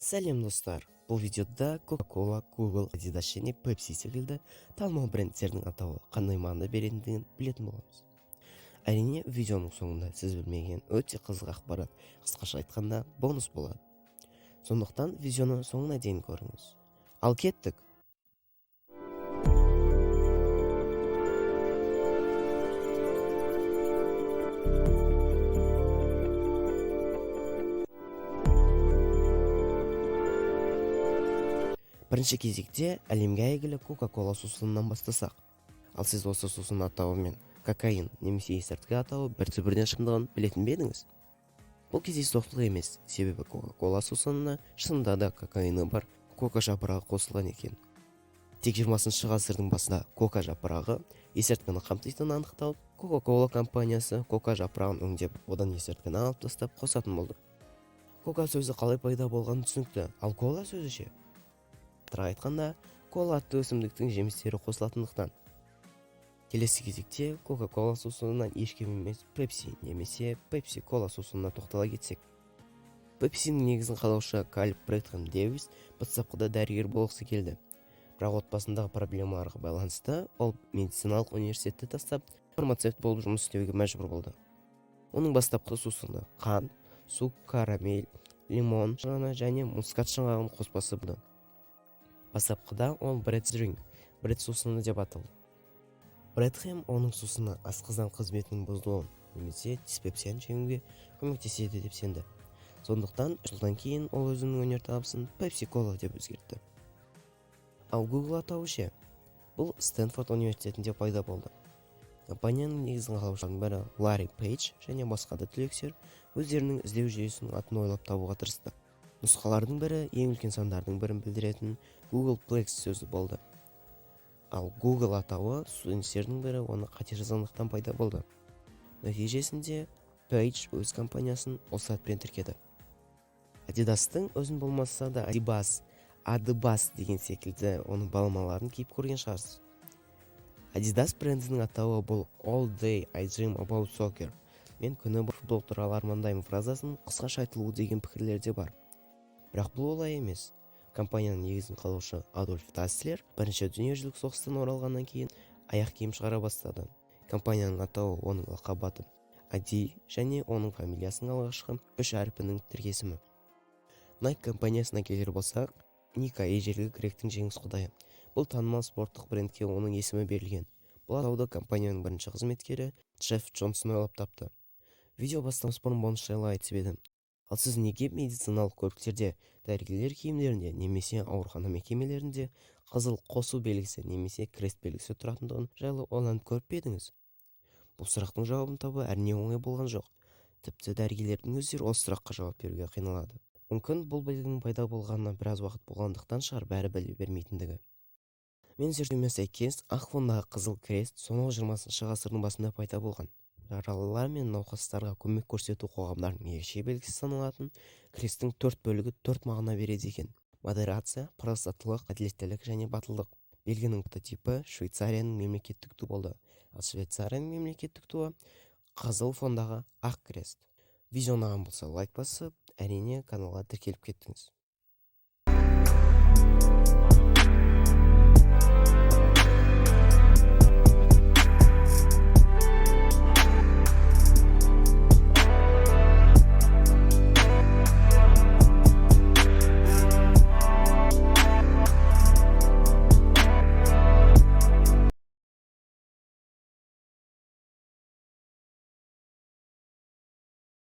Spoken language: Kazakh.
Сәлем достар, бұл видеода Coca-Cola, Google, Adidas және Pepsi секілді танымал брендтердің атауы қандай мағына беретіндігін білетін боламыз. Әрине, видеоның соңында сіз білмеген өте қызық ақпарат, қысқаша айтқанда бонус болады. Сондықтан видеоны соңына дейін көріңіз. Ал кеттік. Бірінші кезекте әлемге әйгілі Coca-Cola сусынынан бастасақ. Ал сіз осы сусын атауы мен кокаин немесе есірткі атауы бірден шындығын білетін бе едіңіз? Бұл кездейсоқтық емес, себебі Coca-Cola сусынына шынында да кокаины бар кока жапырағы қосылған екен. Тек 20 ғасырдың басында кока жапырағы есірткіні қамтитынын анықталып, Coca-Cola компаниясы кока жапырағын өңдеп, одан есірткіні алып тастап қосатын болды. Кока сөзі қалай пайда болғаны түсінікті, ал кола сөзі ше? Айтқанда, кола атты өсімдіктің жемістері қосылатындықтан. Келесі кезекте Coca-Cola сусынынан ешкім емес Pepsi немесе Pepsi-Cola сусынына тоқтала кетсек. Pepsi'нің негізін қалаушы Карл Бретхэм Дэвис бастапқыда дәрігер болғысы келді. Бірақ отбасындағы проблемаларға байланысты ол медициналық университетті тастап, фармацевт болып жұмыс істеуге мәжбүр болды. Оның бастапқы сусыны қант, су, карамель, лимон шырыны және мускат шырағының қоспасы болды. Бастапқыда ол бред сусыны деп аталды. Бретхэм оның сусыны асқазан қызметінің бұзылуын немесе диспепсияны жеңуге көмектеседі деп сенді. Сондықтан жылдан кейін ол өзінің өнертабысын Pepsi-Cola деп өзгертті. Ал Google атауы ше? Бұл Стэнфорд университетінде пайда болды. Компанияның негізін қалаушылардың бірі Ларри Пейдж және басқа да түлектер өздерінің іздеу жүйесінің атын ойлап табуға тырысты. Нұсқалардың бірі ең үлкен сандардың бірін білдіретін Googleplex сөзі болды. Ал Google атауы студенттердің бірі оны қате жазғандықтан пайда болды. Нәтижесінде Page өз компаниясын осы атпен тіркеді. Adidas'тың өзін болмаса да Adibas деген секілді оның баламаларын киіп көрген шығарсыз. Adidas брендінің атауы бұл All Day I Dream About Soccer. Мен күні бір футбол туралы армандаймын фразасын қысқаша айтылуы деген пікірлерде бар. Бірақ бұл олай емес. Компанияның негізін қалаушы Адольф Дасслер бірінші дүниежүзілік соғыстан оралғаннан кейін аяқ киім шығара бастады. Компанияның атауы оның лақап аты Ади және оның фамилиясының алғашқы 3 әрпінің тіркесімі. Nike компаниясына келер болсақ, Ника ежелгі гректің жеңіс құдайы. Бұл танымал спорттық брендке оның есімі берілген. Бұл атауды компанияның бірінші қызметкері Джефф Джонсон ойлап тапты. Видео бастамас бұрын бонус жайлы айтып едім. Ал сіз неге медициналық көліктерде, дәрігерлер киімдерінде немесе аурухана мекемелерінде қызыл қосу белгісі немесе крест белгісі тұратындығын жайлы ойланып көріп пе едіңіз? Бұл сұрақтың жауабын табу әрине оңай болған жоқ. Тіпті дәрігерлердің өздері осы сұраққа жауап беруге қиналады. Мүмкін бұл белгінің пайда болғанына біраз уақыт болғандықтан шығар бәрі біле бермейтіндігі. Мен зерттеуіме сәйкес, ақ фондағы қызыл крест сонау 20 ғасырдың басында пайда болған. Жаралылар мен науқастарға көмек көрсету қоғамдарының ерекше белгісі саналатын кресттің 4 бөлігі 4 мағына береді екен. Модерация, парасаттылық, әділеттілік және батылдық. Белгінің прототипі Швейцарияның мемлекеттік туы болды. Ал Швейцарияның мемлекеттік туы қызыл фондағы ақ крест. Видео ұнаған болса лайк басып, әрине каналға тіркеліп кеттіңіз.